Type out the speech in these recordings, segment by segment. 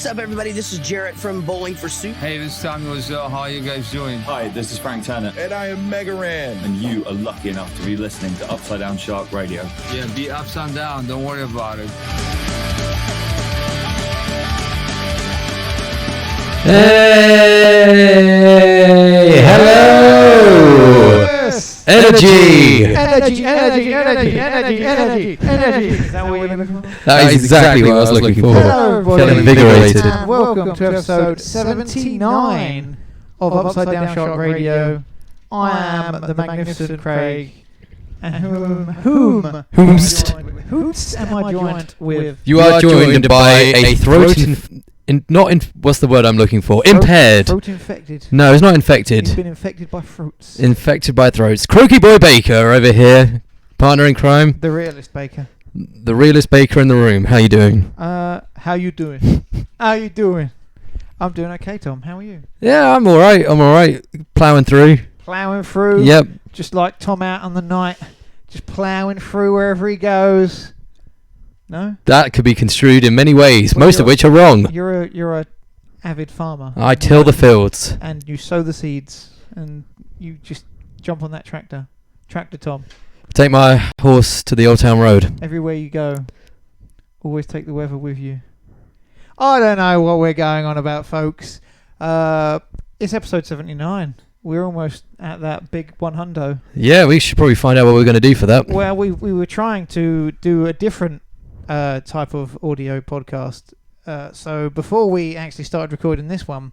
What's up, everybody? This is Jarrett from Bowling for Soup. Hey, this is Samuel Zell. How are you guys doing? Hi, this is Frank Tanner. And I am Mega Ran. And you are lucky enough to be listening to Upside Down Shark Radio. Yeah, be ups and down. Don't worry about it. Hey! Hello! Yes. Energy! Is that what you're looking for? That is exactly what I was looking for. Hello, everybody. Feeling invigorated. And welcome to episode 79 of Upside Down Shark Radio. I am the magnificent Craig. And whom am I joined with? You are joined by a throat what's the word I'm looking for? Impaired. Throat infected. No, it's not infected. He's been infected by fruits. Infected by throats. Croaky Boy Baker over here. Partner in crime. The realist baker. The realest baker in the room. How you doing? How you doing? How you doing? I'm doing okay, Tom. How are you? Yeah, I'm alright. Ploughing through. Ploughing through. Yep. Just like Tom out on the night. Just ploughing through wherever he goes. No? That could be construed in many ways, most of which are wrong. You're a avid farmer. I till the fields. And you sow the seeds. And you just jump on that tractor. Tractor Tom. Take my horse to the Old Town Road. Everywhere you go, always take the weather with you. I don't know what we're going on about, folks. It's episode 79. We're almost at that big 100. Yeah, we should probably find out what we're going to do for that. Well, we were trying to do a different type of audio podcast. So before we actually started recording this one,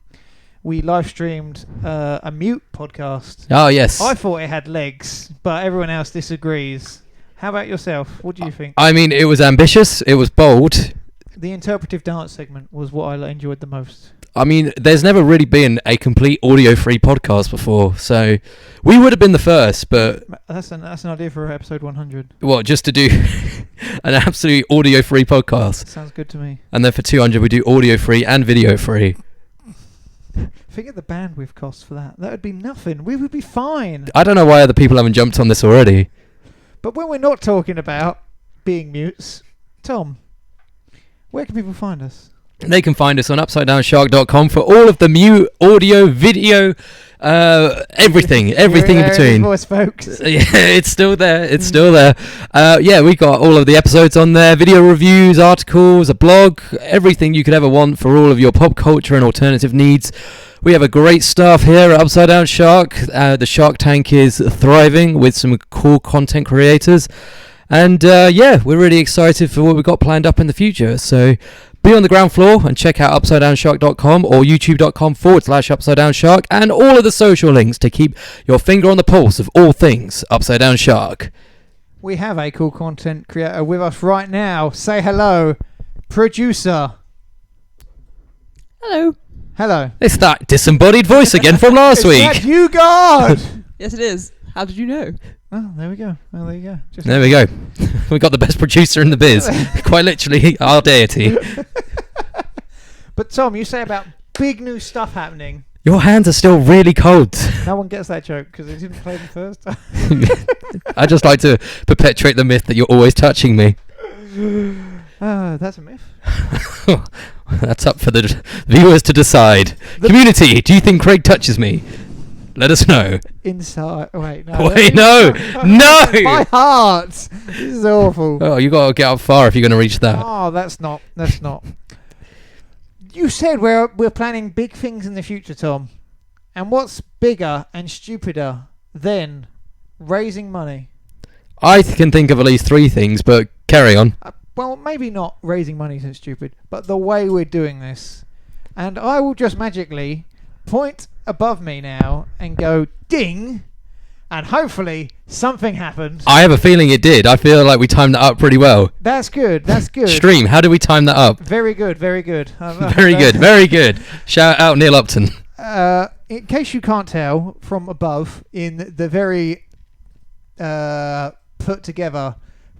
we live streamed a mute podcast. Oh, yes. I thought it had legs, but everyone else disagrees. How about yourself? What do you think? I mean, it was ambitious. It was bold. The interpretive dance segment was what I enjoyed the most. I mean, there's never really been a complete audio-free podcast before, so we would have been the first, but... That's an idea for episode 100. What, just to do an absolute audio-free podcast? Sounds good to me. And then for 200 we do audio-free and video-free. Think of the bandwidth costs for that. That would be nothing. We would be fine. I don't know why other people haven't jumped on this already. But when we're not talking about being mutes, Tom, where can people find us? They can find us on upsidedownshark.com for all of the mute, audio, video, everything in between. Voice, folks. Yeah, it's still there. Yeah, we got all of the episodes on there, video reviews, articles, a blog, everything you could ever want for all of your pop culture and alternative needs. We have a great staff here at Upside Down Shark. The Shark Tank is thriving with some cool content creators. And yeah, we're really excited for what we've got planned up in the future. So be on the ground floor and check out upsidedownshark.com or youtube.com/upsidedownshark and all of the social links to keep your finger on the pulse of all things Upside Down Shark. We have a cool content creator with us right now. Say hello, producer. Hello. Hello. It's that disembodied voice again from last week. Is that you, God? Yes, it is. How did you know? Oh, there we go. Well, there you go. There we go. We got the best producer in the biz. Quite literally, our deity. But Tom, you say about big new stuff happening. Your hands are still really cold. No one gets that joke because they didn't play the first time. I just like to perpetuate the myth that you're always touching me. That's a myth. That's up for the viewers to decide. Community, do you think Craig touches me? Let us know. Inside. Wait, no. Wait, no! No! My heart! This is awful. Oh, you got to get up far if you're going to reach that. Oh, that's not. You said we're planning big things in the future, Tom. And what's bigger and stupider than raising money? I can think of at least 3 things, but carry on. Well, maybe not raising money isn't stupid, but the way we're doing this. And I will just magically point above me now and go ding, and hopefully something happened. I have a feeling it did. I feel like we timed that up pretty well. That's good. Stream, how did we time that up? Very good. Very good. Shout out Neale Upton. In case you can't tell from above, in the very put together,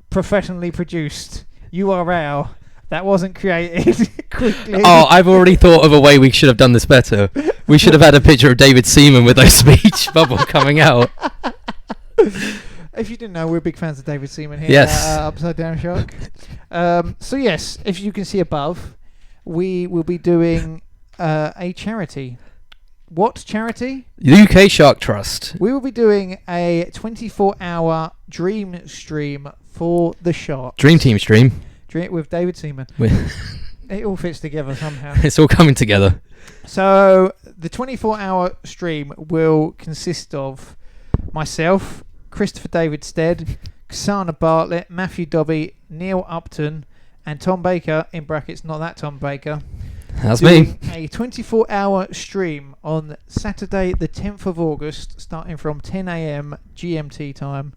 professionally produced URL that wasn't created quickly. Oh, I've already thought of a way we should have done this better. We should have had a picture of David Seaman with a speech bubble coming out. If you didn't know, we're big fans of David Seaman here yes. at Upside Down Shark. So yes, if you can see above, we will be doing a charity. What charity? UK Shark Trust. We will be doing a 24-hour dream stream for the Sharks. Dream Team stream. With David Seaman. It all fits together somehow. It's all coming together. So the 24-hour stream will consist of myself, Christopher David Stead, Ksana Bartlett, Matthew Dobbie, Neale Upton, and Tom Baker, in brackets, not that Tom Baker. That's me. A 24-hour stream on Saturday the 10th of August, starting from 10 a.m. GMT time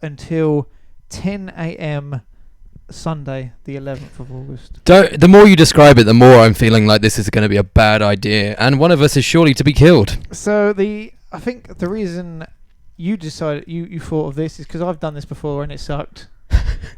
until 10 a.m. Sunday the 11th of August. The more you describe it, the more I'm feeling like this is going to be a bad idea, and one of us is surely to be killed. So I think the reason you decided you thought of this is because I've done this before and it sucked.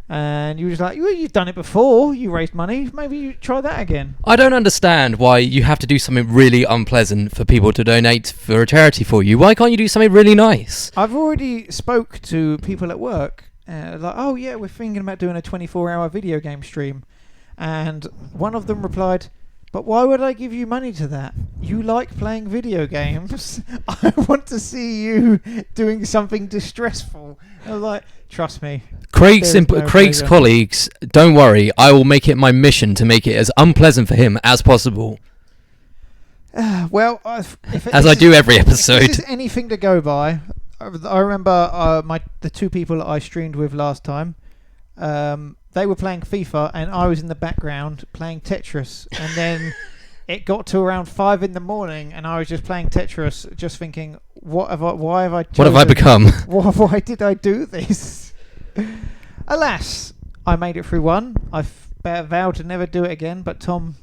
And you were just like, well, you've done it before, you raised money, maybe you try that again. I don't understand why you have to do something really unpleasant for people to donate for a charity for you. Why can't you do something really nice? I've already spoke to people at work, like, oh yeah, we're thinking about doing a 24-hour video game stream. And one of them replied, but why would I give you money to that? You like playing video games. I want to see you doing something distressful. I was like, trust me. Craig's colleagues, don't worry, I will make it my mission to make it as unpleasant for him as possible. Well, as I do every episode. If this is anything to go by, I remember the two people that I streamed with last time. They were playing FIFA and I was in the background playing Tetris, and then it got to around 5 in the morning and I was just playing Tetris, just thinking, why have I become? Why did I do this? Alas, I made it through one. I vowed to never do it again, but Tom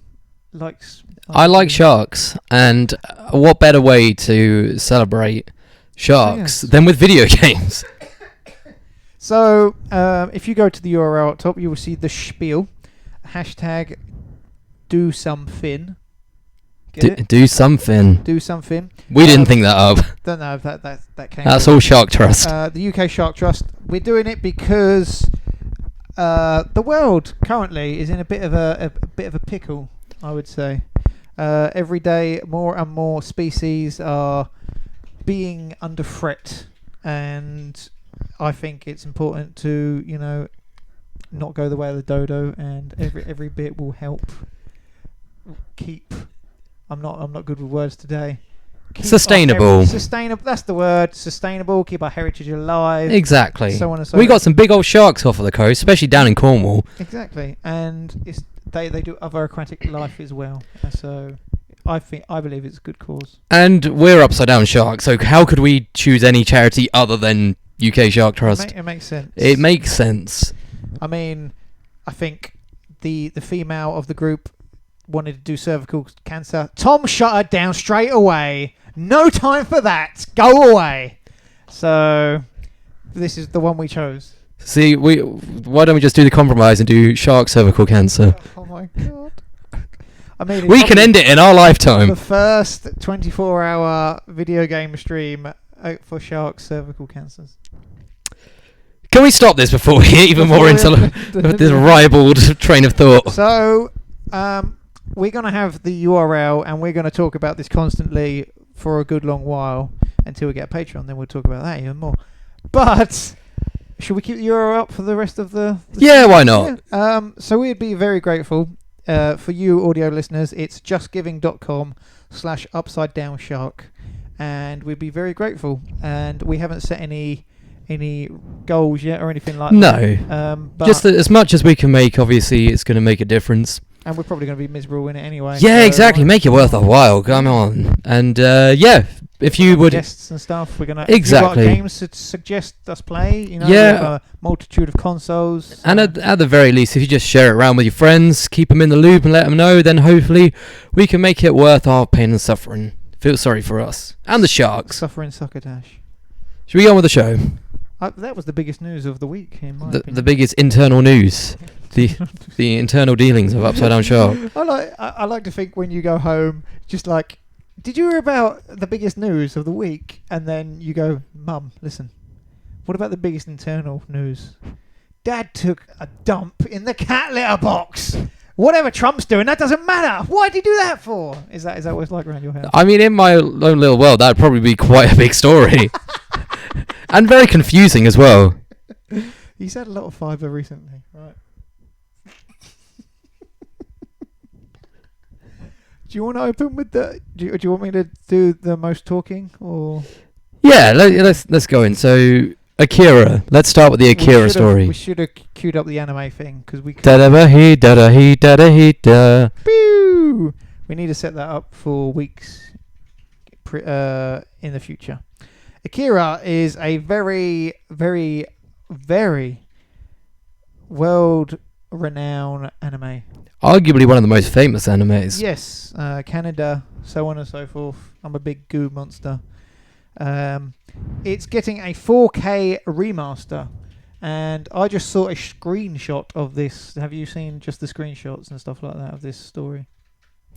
likes... I like sharks, and what better way to celebrate sharks than with video games? So, if you go to the URL at top, you will see the spiel. Hashtag do something. Do something. Do something. We didn't think that up. Don't know if that came. That's all Shark Trust. The UK Shark Trust. We're doing it because the world currently is in a bit of a pickle, I would say. Every day, more and more species are being under threat, and I think it's important to, not go the way of the dodo, and every bit will help keep. I'm not good with words today. Sustainable. Sustainable. That's the word. Sustainable. Keep our heritage alive. Exactly. So on and so we on. got some big old sharks off of the coast, especially down in Cornwall. Exactly, and they do other aquatic life as well. So I believe it's a good cause. And we're Upside Down Shark, so how could we choose any charity other than UK Shark Trust? It makes sense. It makes sense. I mean, I think the female of the group wanted to do cervical cancer. Tom shut her down straight away. No time for that. Go away. So this is the one we chose. See, why don't we just do the compromise and do shark cervical cancer? Oh my god. I mean, we can end it in our lifetime. The first 24-hour video game stream for shark cervical cancers. Can we stop this before we get even more into this ribald train of thought? So, we're going to have the URL and we're going to talk about this constantly for a good long while until we get a Patreon. Then we'll talk about that even more. But should we keep the URL up for the rest of the yeah, why not? Yeah. So we'd be very grateful for you audio listeners. It's justgiving.com/upside-down-shark, and we'd be very grateful. And we haven't set any goals yet or anything like that. No. Just as much as we can make, obviously, it's going to make a difference. And we're probably going to be miserable in it anyway. Yeah, so exactly. Make it worth a while. Come on. And, if you would... guests and stuff, we're going to... Exactly. If you've got games to suggest us play, we have a multitude of consoles. And at the very least, if you just share it around with your friends, keep them in the loop and let them know, then hopefully we can make it worth our pain and suffering. Feel sorry for us. And the sharks. Suffering succotash. Should we go on with the show? That was the biggest news of the week, in my opinion. The biggest internal news. The internal dealings of Upside Down Shark. I like to think when you go home, just like, did you hear about the biggest news of the week? And then you go, Mum, listen, what about the biggest internal news? Dad took a dump in the cat litter box. Whatever Trump's doing, that doesn't matter. Why'd he do that for? Is that what it's like around your head? I mean, in my own little world, that'd probably be quite a big story. And very confusing as well. He's had a lot of fibre recently, right? Do you want to open with the? Do you want me to do the most talking or? Yeah, let's go in. So Akira. Let's start with the Akira story. We should have queued up the anime thing because we. Da-da-ba-hee, da-da-hee, da-da-hee, da. Pew! We need to set that up for weeks in the future. Akira is a very, very, very world-renowned anime. Arguably one of the most famous animes. Yes, Canada, so on and so forth. I'm a big goo monster. It's getting a 4K remaster, and I just saw a screenshot of this. Have you seen just the screenshots and stuff like that of this story?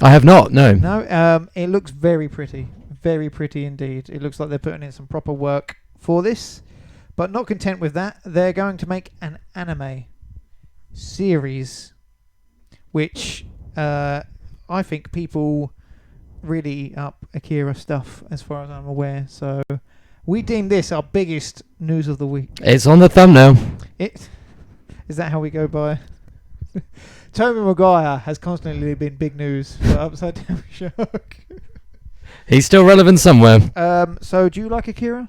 I have not, no. No, it looks very pretty indeed. It looks like they're putting in some proper work for this, but not content with that, they're going to make an anime series, which I think people really up Akira stuff as far as I'm aware. So we deem this our biggest news of the week. It's on the thumbnail. Is that how we go by? Tobey Maguire has constantly been big news for Upside Down Shark. He's still relevant somewhere. So do you like Akira?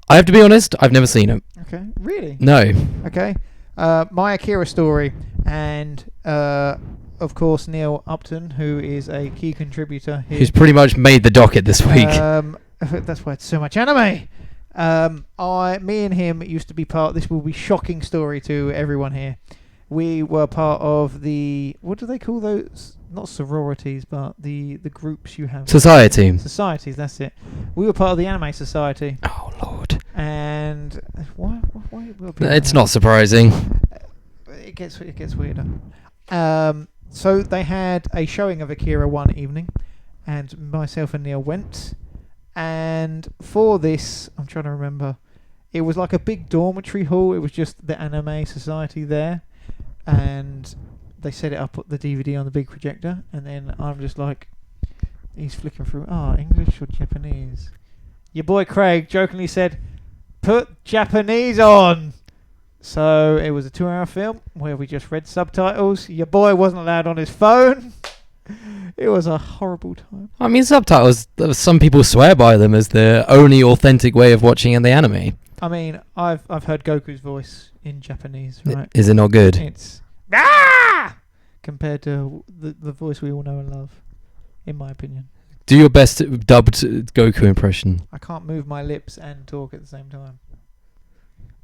I have to be honest, I've never seen it. Okay, really? No. Okay. My Akira story, and of course Neale Upton, who is a key contributor here. Who's pretty much made the docket this week. That's why it's so much anime. Me and him used to be part. This will be shocking story to everyone here. We were part of the, what do they call those? Not sororities, but the groups you have. Societies, that's it. We were part of the Anime Society. Oh Lord. And why it's not surprising. It gets weirder. So they had a showing of Akira one evening, and myself and Neale went. And for this, I'm trying to remember, it was like a big dormitory hall. It was just the Anime Society there, and they set it up, the DVD on the big projector, and then I'm just like, he's flicking through, English or Japanese? Your boy Craig jokingly said, put Japanese on! So it was a 2-hour film where we just read subtitles. Your boy wasn't allowed on his phone. It was a horrible time. I mean, subtitles, some people swear by them as the only authentic way of watching the anime. I mean, I've heard Goku's voice in Japanese, right? Is it not good? It's compared to the voice we all know and love, in my opinion. Do your best dubbed Goku impression. I can't move my lips and talk at the same time.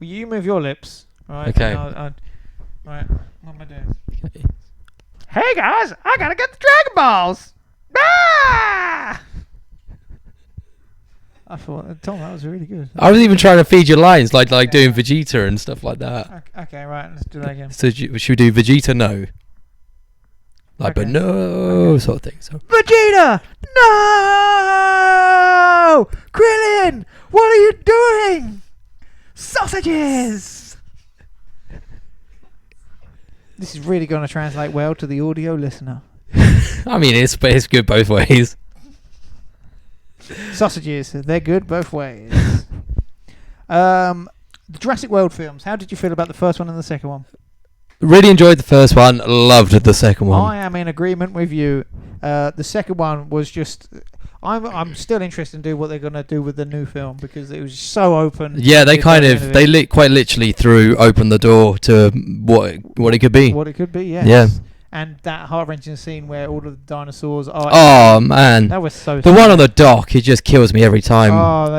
Will you move your lips? Right. Okay. Right. What am I doing? Okay. Hey guys, I gotta get the Dragon Balls! Ah! I thought, Tom, that was really good. I was even trying to feed you lines, like doing Vegeta and stuff like that. Okay, right, let's do that again. So should we do Vegeta no? Like, okay. But no, sort of thing. So Vegeta! No! Krillin! What are you doing? Sausages! This is really going to translate well to the audio listener. I mean, it's good both ways. Sausages, they're good both ways. The Jurassic World films, how did you feel about the first one and the second one? Really enjoyed the first one, loved the second one. I am in agreement with you. The second one was just... I'm still interested in what they're going to do with the new film, because it was so open. Yeah, they quite literally opened the door to what it could be. What it could be, yes. Yeah. And that heart-wrenching scene where all of the dinosaurs are... Oh, man. That was so... The one on the dock, it just kills me every time. Oh,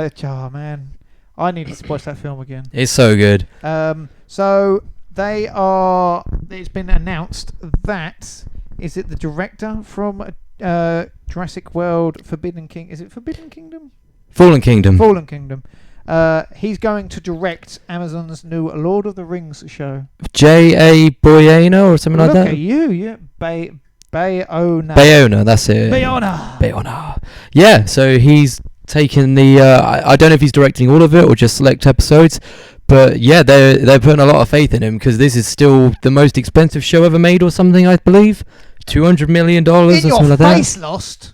man. I need to watch that film again. It's so good. So, they are... It's been announced that... Is it the director from Jurassic World Forbidden King? Is it Forbidden Kingdom? Fallen Kingdom. Fallen Kingdom. He's going to direct Amazon's new Lord of the Rings show. J.A. Boyena or something like that? Look at you, yeah. Bayona. Bayona, that's it. Bayona. Yeah, so he's taken the... I don't know if he's directing all of it or just select episodes, But yeah, they're putting a lot of faith in him because this is still the most expensive show ever made, or something, I believe. $200 million or In something your like that. face, Lost.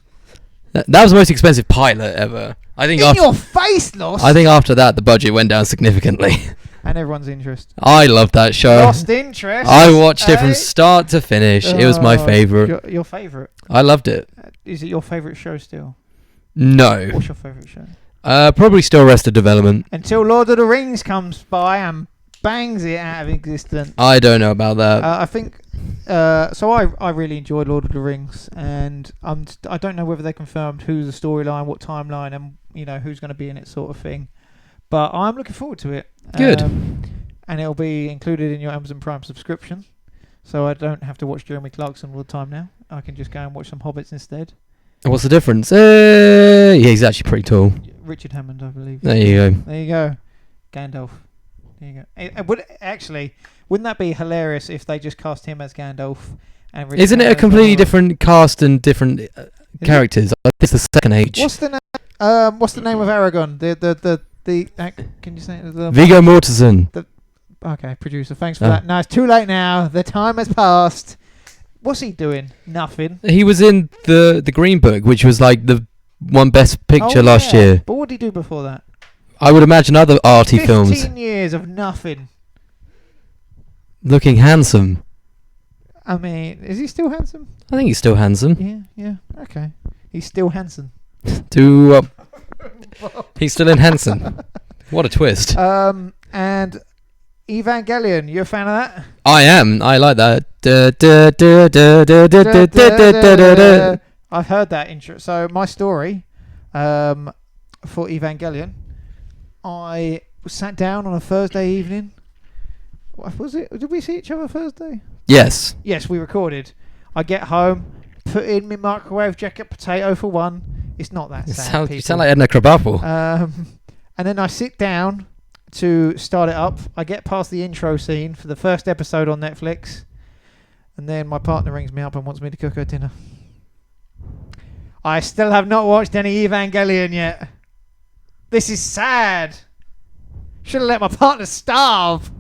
That was the most expensive pilot ever. I think. In your face, Lost. I think after that the budget went down significantly. And everyone's interest. I loved that show. Lost interest. I watched it from start to finish. It was my favourite. Your favourite. I loved it. Is it your favourite show still? No. What's your favourite show? Probably still Arrested Development. Until Lord of the Rings comes by and bangs it out of existence. I don't know about that. I think. So I really enjoyed Lord of the Rings, and I don't know whether they confirmed who's the storyline, what timeline, and who's going to be in it, sort of thing. But I'm looking forward to it. Good. And it'll be included in your Amazon Prime subscription, so I don't have to watch Jeremy Clarkson all the time now. I can just go and watch some Hobbits instead. What's the difference? Yeah, he's actually pretty tall. Richard Hammond, I believe. There you go. There you go. Gandalf. There you go. Wouldn't that be hilarious if they just cast him as Gandalf? And Richard Isn't it a Hammond completely as different cast and different characters? It's the second age. What's the name of Aragon? Can you say it? Viggo Mortensen. Okay, producer. Thanks for that. No, it's too late now. The time has passed. What's he doing? Nothing. He was in the Green Book, which was like the one best picture last year. But what did he do before that? I would imagine other arty 15 films. 15 years of nothing. Looking handsome. I mean, is he still handsome? I think he's still handsome. Yeah. Okay. He's still handsome. He's still in Hanson. What a twist. And Evangelion, you a fan of that? I am. I like that. I've heard that intro. So my story for Evangelion, I sat down on a Thursday evening. What was it? Did we see each other Thursday? Yes. Yes, we recorded. I get home, put in my microwave jacket potato for one. It's not that sad. You sound like Edna Krabappel. And then I sit down to start it up. I get past the intro scene for the first episode on Netflix, and then my partner rings me up and wants me to cook her dinner. I still have not watched any Evangelion yet. This is sad. Should have let my partner starve.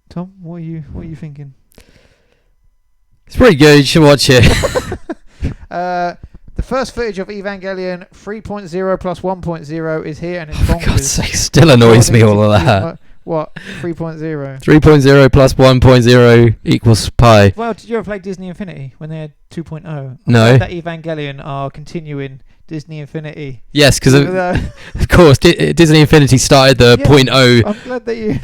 Tom, what are you thinking? It's pretty good. You should watch it. The first footage of Evangelion 3.0 plus 1.0 is here, and it's bonkers. For God's sake, still annoys me all of that. What? 3.0? 3.0 plus 1.0 equals pi. Well, did you ever play Disney Infinity when they had 2.0? No. That Evangelion are continuing Disney Infinity. Yes, because of course Disney Infinity started the 0.0. I'm glad that you...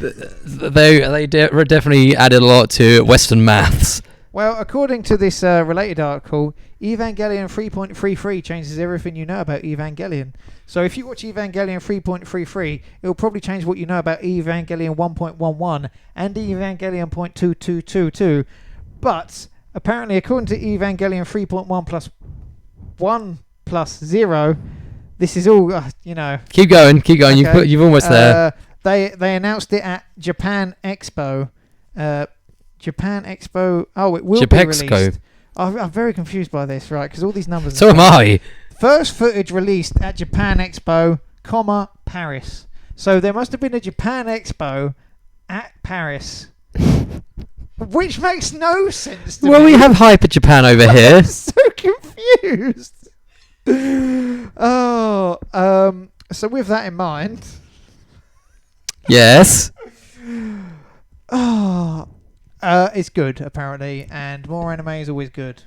They definitely added a lot to Western maths. Well, according to this related article, Evangelion 3.33 changes everything you know about Evangelion. So if you watch Evangelion 3.33, it will probably change what you know about Evangelion 1.11 and Evangelion 0.2222. But apparently, according to Evangelion 3.1 plus 1 plus 0, this is all, Keep going. Okay. You've almost there. They announced it at Japan Expo. Japan Expo. Oh, it will be released. I'm very confused by this, right? Because all these numbers. So am I. First footage released at Japan Expo, Paris. So there must have been a Japan Expo at Paris, which makes no sense to me. Well, we have Hyper Japan over here. I'm so confused. So with that in mind. Yes. It's good, apparently, and more anime is always good.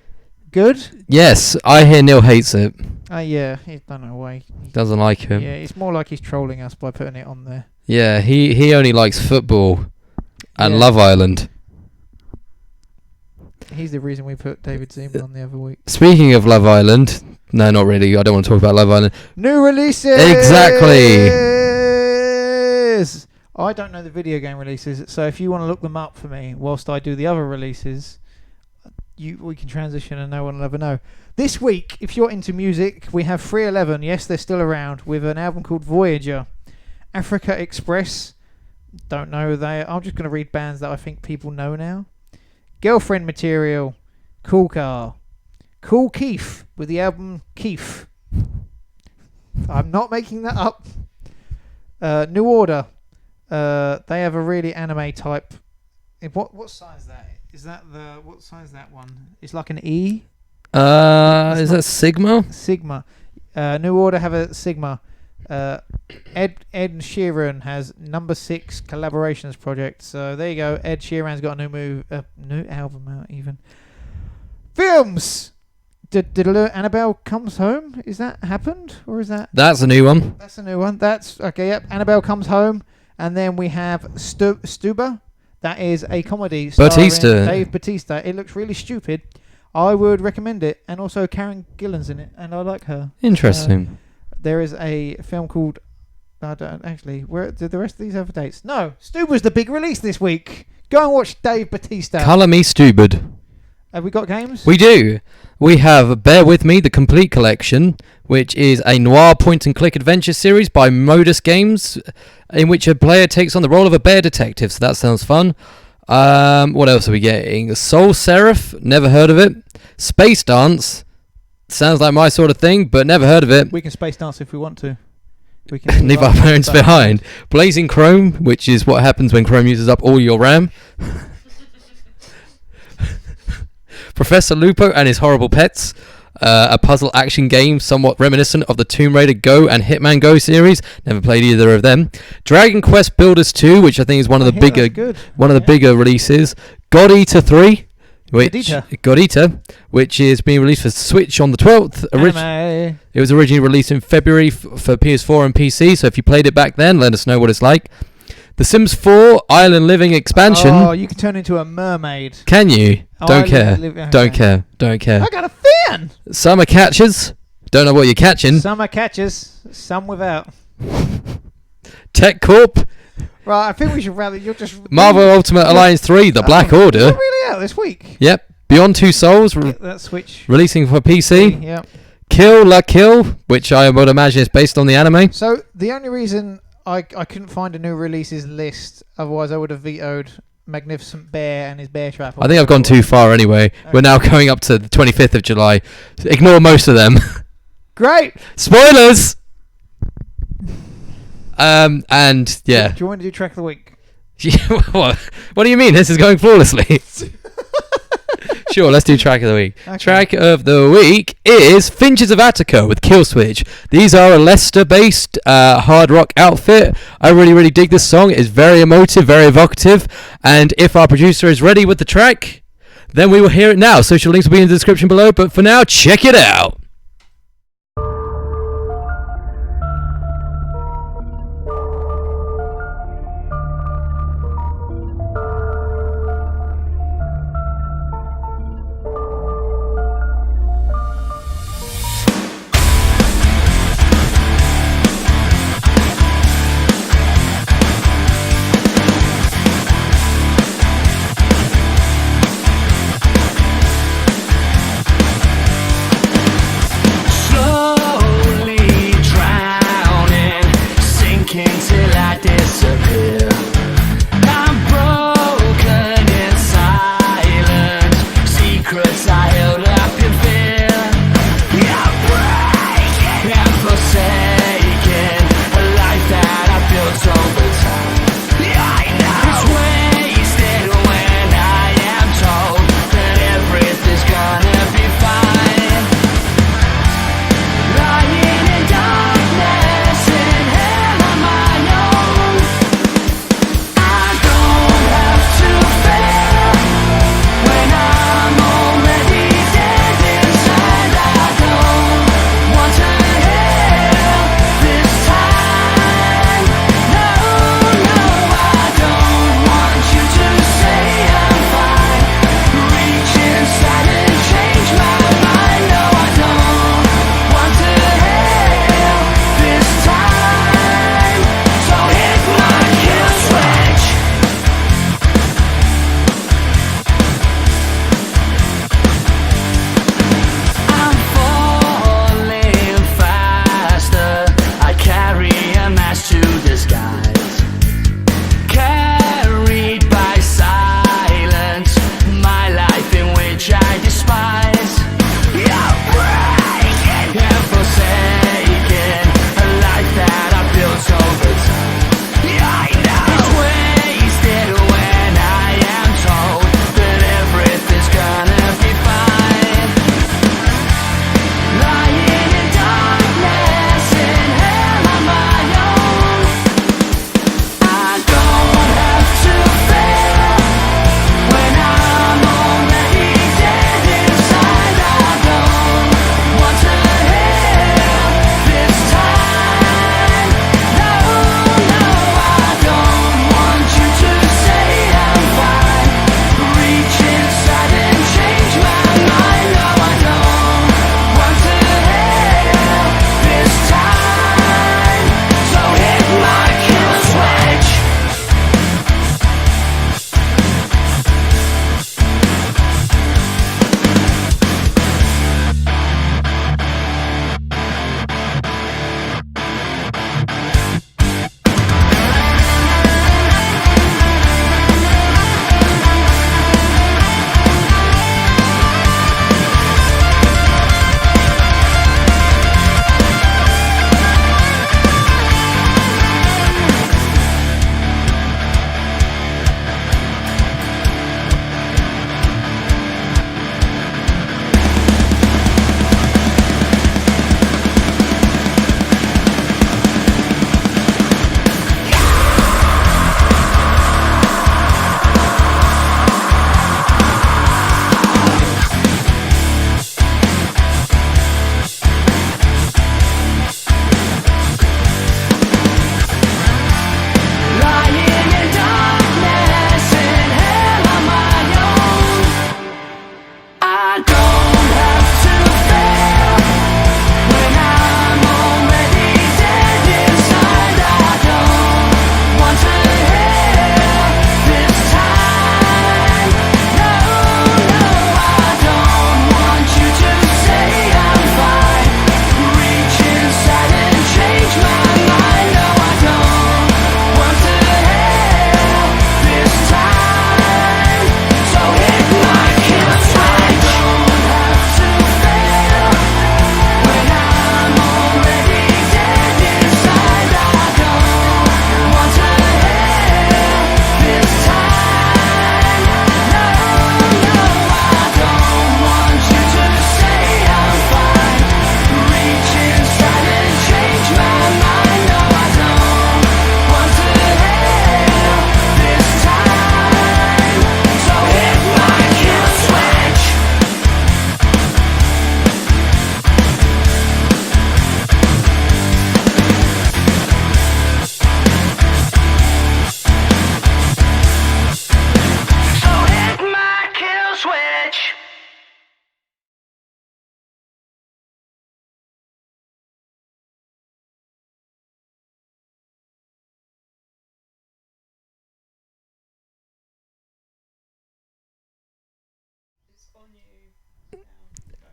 Good? Yes, I hear Neale hates it. Yeah, I don't know why. Doesn't like him. Yeah, it's more like he's trolling us by putting it on there. Yeah, he only likes football and Yeah. Love Island. He's the reason we put David Seaman on the other week. Speaking of Love Island, no, not really. I don't want to talk about Love Island. New releases! Exactly! I don't know the video game releases, so if you want to look them up for me whilst I do the other releases, we can transition and no one will ever know. This week, if you're into music, we have 311, yes, they're still around, with an album called Voyager. Africa Express, don't know I'm just going to read bands that I think people know now. Girlfriend Material, Cool Car, Cool Keith with the album Keith. I'm not making that up. New Order. They have a really anime type. What size is that? Is that what size is that one? It's like an E. Is that Sigma? Sigma. New Order have a Sigma. Ed Sheeran has number 6 collaborations project. So there you go. Ed Sheeran's got a new album out even. Films. Did Annabelle Comes Home? Is that happened or is that? That's a new one. That's a new one. That's okay. Yep. Annabelle Comes Home, and then we have Stuba. That is a comedy starring Bautista. Dave Bautista. It looks really stupid. I would recommend it, and also Karen Gillan's in it, and I like her. Interesting. There is a film called. I don't actually. Where did the rest of these have dates? No, Stuba's the big release this week. Go and watch Dave Bautista. Colour me stupid. Have we got games? We do. We have Bear With Me, the Complete Collection, which is a noir point-and-click adventure series by Modus Games, in which a player takes on the role of a bear detective, so that sounds fun. What else are we getting? Soul Seraph, never heard of it. Space Dance, sounds like my sort of thing, but never heard of it. We can space dance if we want to. We can Leave our parents behind. Blazing Chrome, which is what happens when Chrome uses up all your RAM. Professor Lupo and His Horrible Pets, a puzzle action game somewhat reminiscent of the Tomb Raider Go and Hitman Go series. Never played either of them. Dragon Quest Builders 2, which I think is one of the bigger releases. God Eater 3, God Eater, which is being released for Switch on the 12th. It was originally released in February for PS4 and PC, so if you played it back then, let us know what it's like. The Sims 4 Island Living expansion. Oh, you can turn into a mermaid. Can you? Don't care. Don't care. I got a fan. Summer Catchers. Don't know what you're catching. Summer Catchers. Some without. Tech Corp. Right, I think we should rather. You're just. Marvel Ultimate Alliance 3, The Black Order. You're really out this week. Yep. Beyond Two Souls. That Switch. Releasing for PC. Yep. Kill La Kill, which I would imagine is based on the anime. So the only reason I couldn't find a new releases list, otherwise I would have vetoed Magnificent Bear and his Bear Trap. I think I've gone too far anyway. Okay. We're now going up to the 25th of July. Ignore most of them. Great! Spoilers! And yeah. Do you want to do track of the week? What do you mean? This is going flawlessly. Sure, let's do track of the week. Okay. Track of the week is Finches of Attica with Killswitch. These are a Leicester-based hard rock outfit. I really dig this song. It's very emotive, very evocative. And if our producer is ready with the track, then we will hear it now. Social links will be in the description below. But for now, check it out.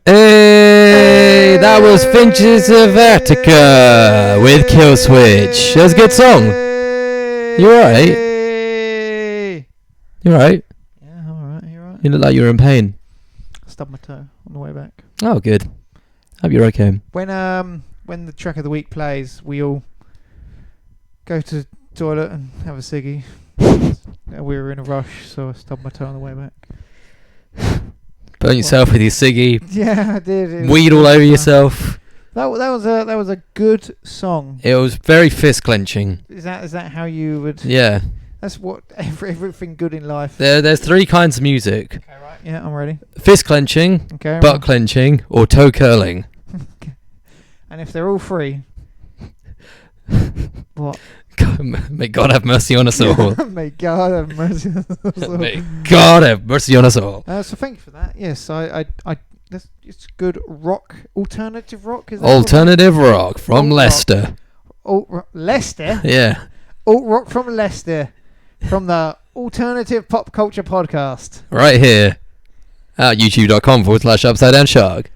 Hey, that was Finches of Attica with Kill Switch. That was a good song. You alright? You alright? Yeah, I'm alright. You alright? You look like you were in pain. Stubbed my toe on the way back. Oh, good. Hope you're okay. When the track of the week plays, we all go to the toilet and have a ciggy. We were in a rush, so I stubbed my toe on the way back. Burn yourself with your ciggy. Yeah, I did. Weed all over yourself. That was a good song. It was very fist clenching. Is that how you would? Yeah. That's what everything good in life. There's three kinds of music: Okay, right. Yeah, I'm ready. fist clenching, Okay. butt clenching, or toe curling. And if they're all free, what? May God have mercy on us all. May God have mercy on us all. May God have mercy on us all. So thank you for that. Yes, it's good rock, alternative rock. Is that Alternative rock from Alt Leicester. Leicester. Yeah. Alt rock from Leicester, from the Alternative Pop Culture Podcast. Right here at youtube.com/upside down shark.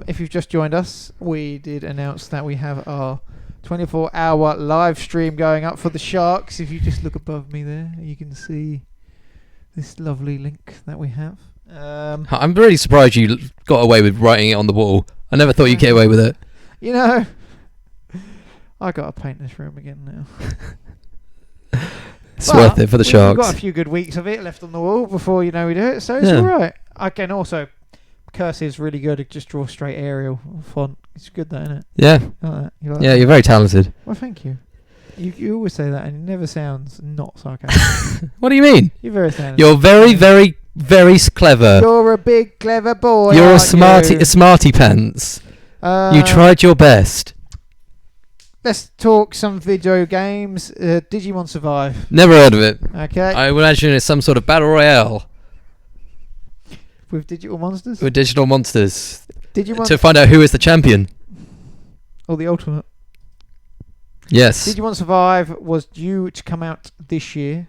If you've just joined us, we did announce that we have our 24-hour live stream going up for the Sharks. If you just look above me there, you can see this lovely link that we have. I'm really surprised you got away with writing it on the wall. I never thought you'd get away with it. You know, I got to paint this room again now. It's worth it for the Sharks. We've got a few good weeks of it left on the wall before we do it, so it's Yeah. alright. I can also, Cursor is really good at just draw straight Arial font. It's good that, isn't it? Yeah. You like that? You like Yeah, that? you're very talented. Well, thank you. You always say that, and it never sounds not sarcastic. What do you mean? You're very talented. You're very, very, very clever. You're a big, clever boy. You're a aren't you? smarty pants. You tried your best. Let's talk some video games. Digimon Survive. Never heard of it. Okay. I would imagine it's some sort of battle royale With digital monsters. with digital monsters Digimon to find out who is the champion. or the ultimate. Yes. Digimon Survive was due to come out this year,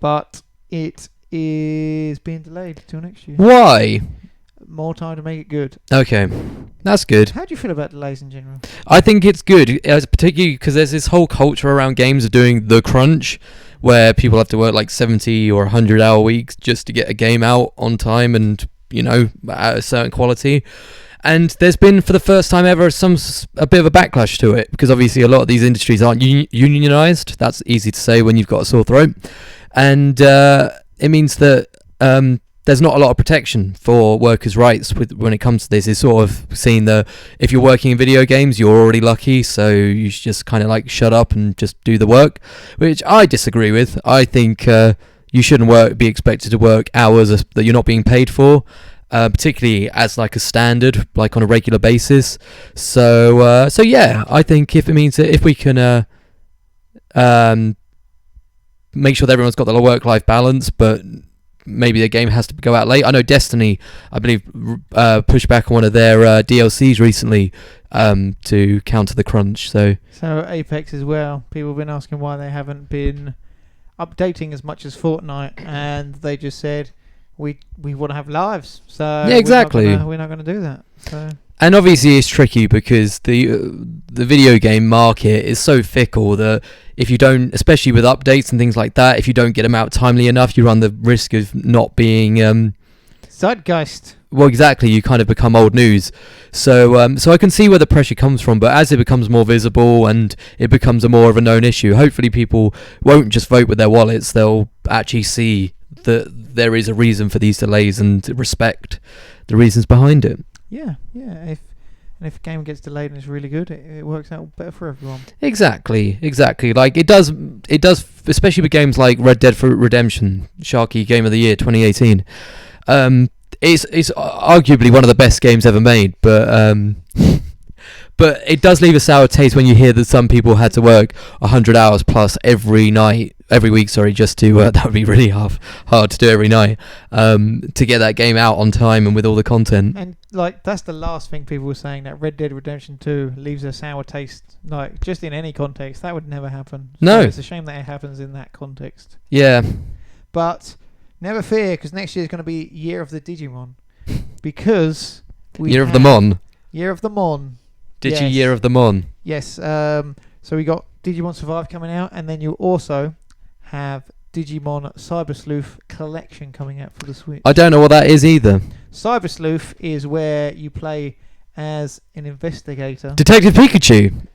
but it is being delayed till next year. Why? More time to make it good. Okay, that's good. How do you feel about delays in general? I think it's good, particularly because there's this whole culture around games of doing the crunch, where people have to work like 70 or 100-hour weeks just to get a game out on time and, at a certain quality. And there's been, for the first time ever, a bit of a backlash to it, because obviously a lot of these industries aren't unionized. That's easy to say when you've got a sore throat. And it means that there's not a lot of protection for workers' rights when it comes to this. It's sort of seen that if you're working in video games, you're already lucky, so you should just kind of like shut up and just do the work, which I disagree with. I think you shouldn't be expected to work hours that you're not being paid for, particularly as like a standard, like on a regular basis. So yeah, I think if it means that if we can make sure that everyone's got the work-life balance, but maybe the game has to go out late. I know Destiny, I believe, pushed back on one of their DLCs recently to counter the crunch. So Apex as well. People have been asking why they haven't been updating as much as Fortnite, and they just said we want to have lives. So yeah, exactly. We're not going to do that. So. And obviously it's tricky because the video game market is so fickle that if you don't, especially with updates and things like that, if you don't get them out timely enough, you run the risk of not being Zeitgeist. Well, exactly. You kind of become old news. So I can see where the pressure comes from, but as it becomes more visible and it becomes a more of a known issue, hopefully people won't just vote with their wallets. They'll actually see that there is a reason for these delays and respect the reasons behind it. Yeah. If a game gets delayed and it's really good, it works out better for everyone. Exactly. Like it does, especially with games like Red Dead Redemption, Sharky Game of the Year 2018. It's arguably one of the best games ever made, but it does leave a sour taste when you hear that some people had to work 100 hours plus every week, just to that would be really hard to do every night, to get that game out on time and with all the content. And like that's the last thing people were saying, that Red Dead Redemption 2 leaves a sour taste, like just in any context. That would never happen. No. So it's a shame that it happens in that context. Yeah. But Never fear, because next year is going to be Year of the Digimon. Because Year of the Mon. Year of the Mon. Digi Year of the Mon. Yes. So we got Digimon Survive coming out, and then you also have Digimon Cyber Sleuth Collection coming out for the Switch. I don't know what that is either. Cyber Sleuth is where you play as an investigator. Detective Pikachu.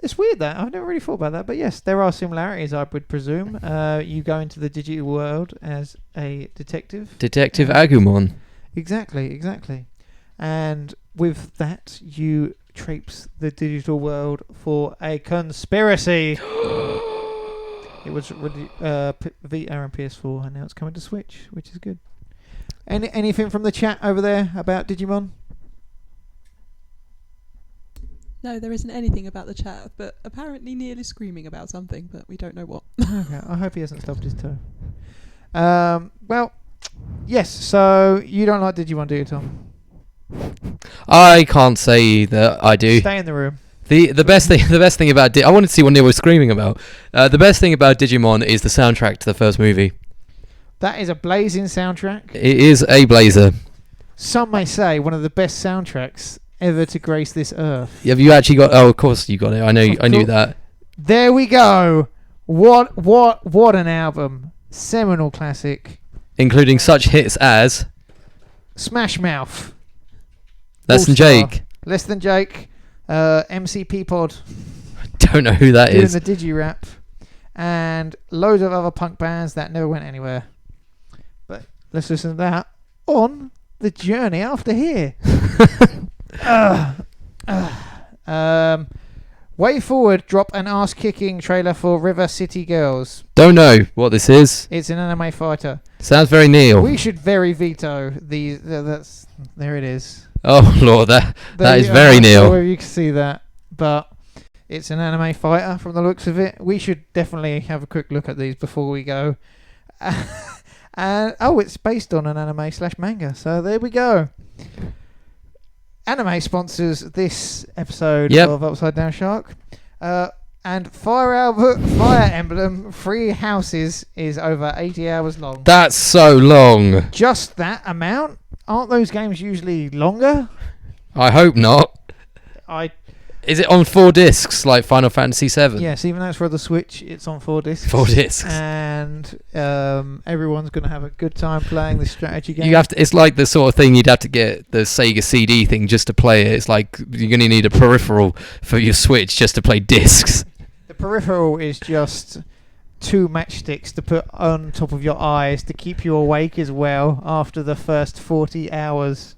It's weird that I've never really thought about that, but yes, there are similarities, I would presume. You go into the digital world as a detective. Detective Agumon. Exactly. And with that, you traipse the digital world for a conspiracy. It was Vita and PS4, and now it's coming to Switch, which is good. Anything from the chat over there about Digimon? No, there isn't anything about the chat, but apparently Neale is screaming about something, but we don't know what. Okay, I hope he hasn't stubbed his toe. Well, yes, so you don't like Digimon, do you, Tom? I can't say that I do. Stay in the room. The best thing about I wanted to see what Neil was screaming about. The best thing about Digimon is the soundtrack to the first movie. That is a blazing soundtrack. It is a blazer. Some may say one of the best soundtracks ever to grace this earth. Have you actually got? Oh, of course you got it. I knew that. There we go. What an album! Seminal classic, including such hits as Smash Mouth, Less Than Jake, MCP Pod. Don't know who that is. Doing the Digi Rap, and loads of other punk bands that never went anywhere. But let's listen to that on the journey after here. Way Forward drop an ass-kicking trailer for River City Girls. Don't know what this is. It's an anime fighter. Sounds very Neale. We should very veto these. There it is. Oh Lord, that is very Neale. Where you can see that, but it's an anime fighter from the looks of it. We should definitely have a quick look at these before we go. And it's based on an anime/manga. So there we go. Anime sponsors this episode of Upside Down Shark. And Fire Emblem Free Houses is over 80 hours long. That's so long. Just that amount? Aren't those games usually longer? I hope not. Is it on 4 discs like Final Fantasy VII? Yes, even though it's for the Switch, it's on 4 discs. 4 discs. And everyonene's going to have a good time playing this strategy game. It's like the sort of thing you'd have to get the Sega CD thing just to play it. It's like you're going to need a peripheral for your Switch just to play discs. The peripheral is just 2 matchsticks to put on top of your eyes to keep you awake as well after the first 40 hours.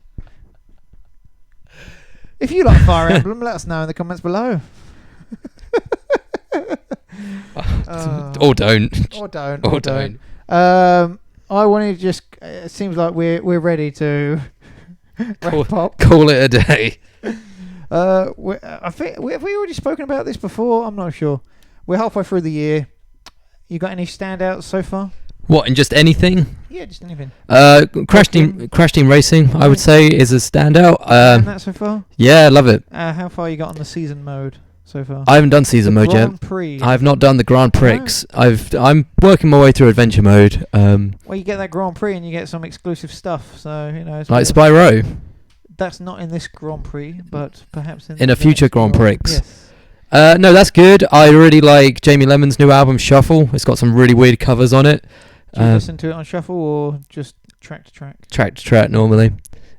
If you like Fire Emblem, let us know in the comments below. Or don't. Or don't. Or don't. I want to just... it seems like we're ready to wrap up. Call it a day. I think... have we already spoken about this before? I'm not sure. We're halfway through the year. You got any standouts so far? What, in just anything? Yeah, just anything. Crash Team Racing, I would say, is a standout. And that so far? Yeah, I love it. How far you got on the season mode so far? I haven't done season mode yet. Grand Prix. I've not done the Grand Prix. I'm working my way through adventure mode. Well, you get that Grand Prix and you get some exclusive stuff. So it's like Spyro. That's not in this Grand Prix, but perhaps in a future Grand Prix. Yes. No, that's good. I really like Jamie Lemon's new album Shuffle. It's got some really weird covers on it. Do you listen to it on shuffle or just track to track? Track to track normally.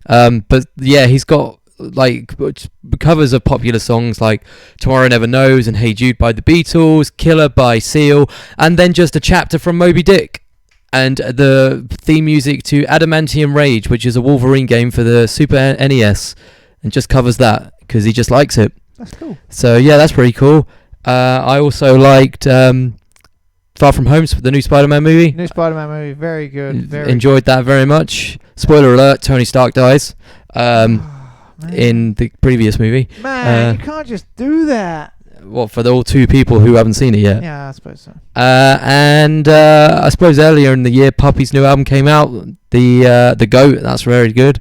But yeah, he's got like covers of popular songs like Tomorrow Never Knows and Hey Jude by the Beatles, Killer by Seal, and then just a chapter from Moby Dick. And the theme music to Adamantium Rage, which is a Wolverine game for the Super NES, and just covers that because he just likes it. That's cool. So yeah, that's pretty cool. I also liked Far From Home, the new Spider-Man movie. New Spider-Man movie, very good. Enjoyed that very much. Spoiler alert: Tony Stark dies in the previous movie. Man, you can't just do that. What, for all 2 people who haven't seen it yet? Yeah, I suppose so. And I suppose earlier in the year, Puppy's new album came out. The Goat, that's very good.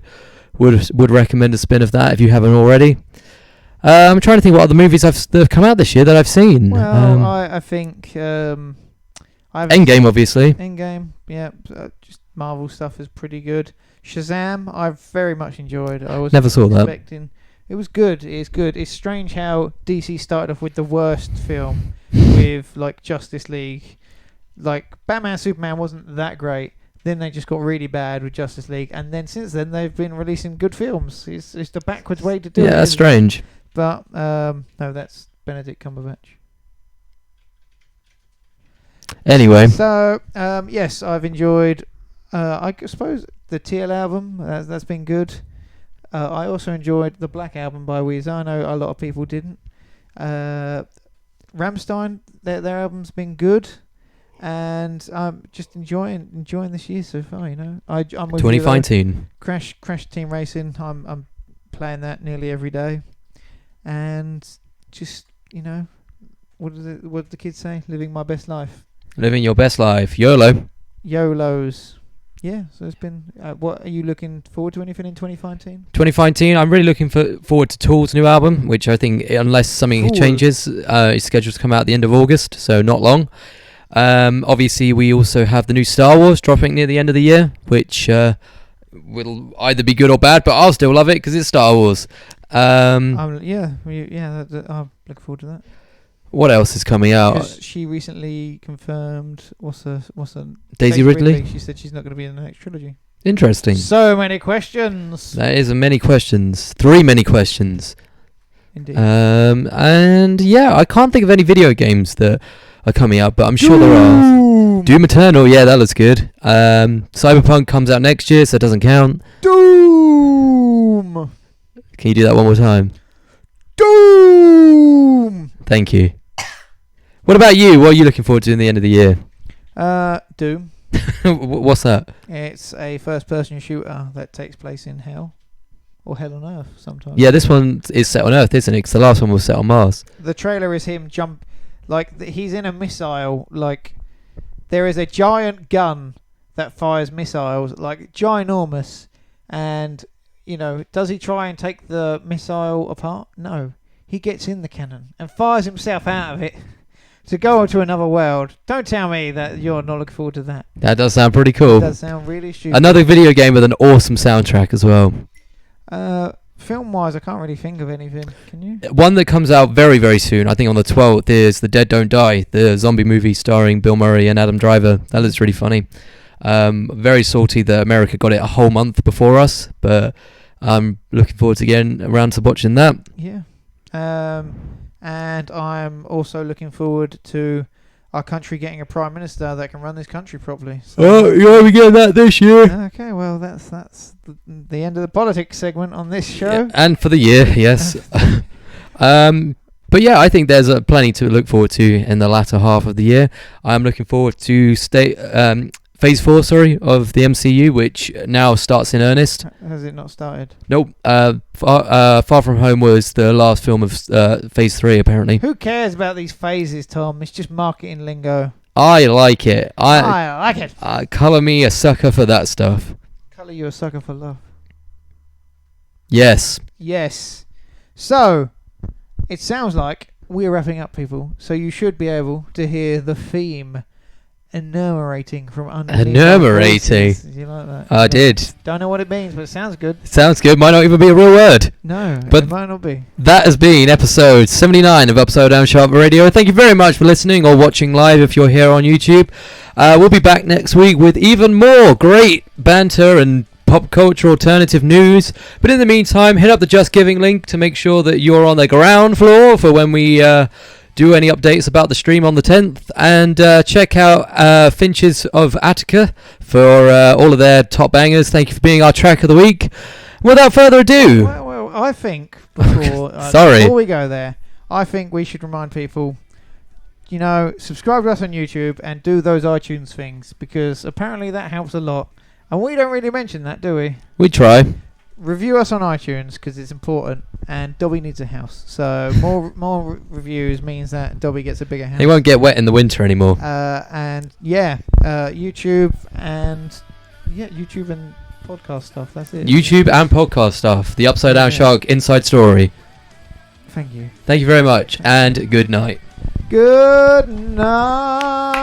Would recommend a spin of that if you haven't already. I'm trying to think what other movies that have come out this year that I've seen. Well, I think I Endgame, obviously. Endgame, yeah. Just Marvel stuff is pretty good. Shazam, I've very much enjoyed. I was Never saw that. expecting. It was good. It's good. It's strange how DC started off with the worst film with like Justice League. Like Batman Superman wasn't that great. Then they just got really bad with Justice League, and then since then they've been releasing good films. It's the backwards way to do it. Yeah, that's strange. But no, that's Benedict Cumberbatch. Anyway. So yes, I've enjoyed. I suppose the Teal album. That's been good. I also enjoyed the Black album by Weezer. I know a lot of people didn't. Rammstein, their album's been good, and I'm just enjoying this year so far. You know, I'm with 2019. Crash Team Racing. I'm playing that nearly every day, and just what did the kids say? Living my best life. Living your best life. YOLO. YOLOs. Yeah, so it's been. What are you looking forward to? Anything in 2019? 2019, I'm really looking forward to Tool's new album, which I think, unless something changes, is scheduled to come out at the end of August, so not long. Obviously, we also have the new Star Wars dropping near the end of the year, which will either be good or bad, but I'll still love it because it's Star Wars. I'm looking forward to that. What else is coming out? She recently confirmed what's her Daisy Ridley? She said she's not going to be in the next trilogy. Interesting. So many questions. That is many questions. Three many questions. Indeed. And yeah, I can't think of any video games that are coming out, but I'm sure there are. Doom Eternal, yeah, that looks good. Cyberpunk comes out next year, so it doesn't count. Doom. Can you do that one more time? Doom. Thank you. What about you? What are you looking forward to in the end of the year? Doom. What's that? It's a first-person shooter that takes place in hell. Or hell on earth, sometimes. Yeah, this one is set on Earth, isn't it? 'Cause the last one was set on Mars. The trailer is him he's in a missile, there is a giant gun that fires missiles, ginormous, and, does he try and take the missile apart? No. He gets in the cannon and fires himself out of it to go to another world. Don't tell me that you're not looking forward to that. That does sound pretty cool. That does sound really stupid. Another video game with an awesome soundtrack as well. Film-wise, I can't really think of anything. Can you? One that comes out very, very soon, I think on the 12th, is The Dead Don't Die, the zombie movie starring Bill Murray and Adam Driver. That looks really funny. Very salty that America got it a whole month before us, but I'm looking forward to getting around to watching that. Yeah. And I'm also looking forward to our country getting a prime minister that can run this country properly. So You're only getting that this year. Okay, well that's the end of the politics segment on this show. Yeah, and for the year, yes. But yeah, I think there's plenty to look forward to in the latter half of the year. I'm looking forward to Phase 4, of the MCU, which now starts in earnest. Has it not started? Nope. Far From Home was the last film of Phase 3, apparently. Who cares about these phases, Tom? It's just marketing lingo. I like it. I like it. Colour me a sucker for that stuff. Colour you a sucker for love. Yes. Yes. So, it sounds like we're wrapping up, people. So you should be able to hear the theme enumerating from underneath. Enumerating. Did you like that? I did. Don't know what it means, but it sounds good. Sounds good. Might not even be a real word. No, but it might not be. That has been episode 79 of Upside Down Sharp Radio. Thank you very much for listening or watching live if you're here on YouTube. We'll be back next week with even more great banter and pop culture alternative news. But in the meantime, hit up the Just Giving link to make sure that you're on the ground floor for when we do any updates about the stream on the 10th, and check out Finches of Attica for all of their top bangers. Thank you for being our track of the week. Without further ado, well I think before we go there, I think we should remind people, subscribe to us on YouTube and do those iTunes things, because apparently that helps a lot, and we don't really mention that, do we? We try. Review us on iTunes because it's important, and Dobbie needs a house. So more reviews means that Dobbie gets a bigger house. He won't get wet in the winter anymore. YouTube and podcast stuff. That's it. YouTube and podcast stuff. The Upside Down Shark Inside Story. Thank you. Thank you very much, and good night. Good night.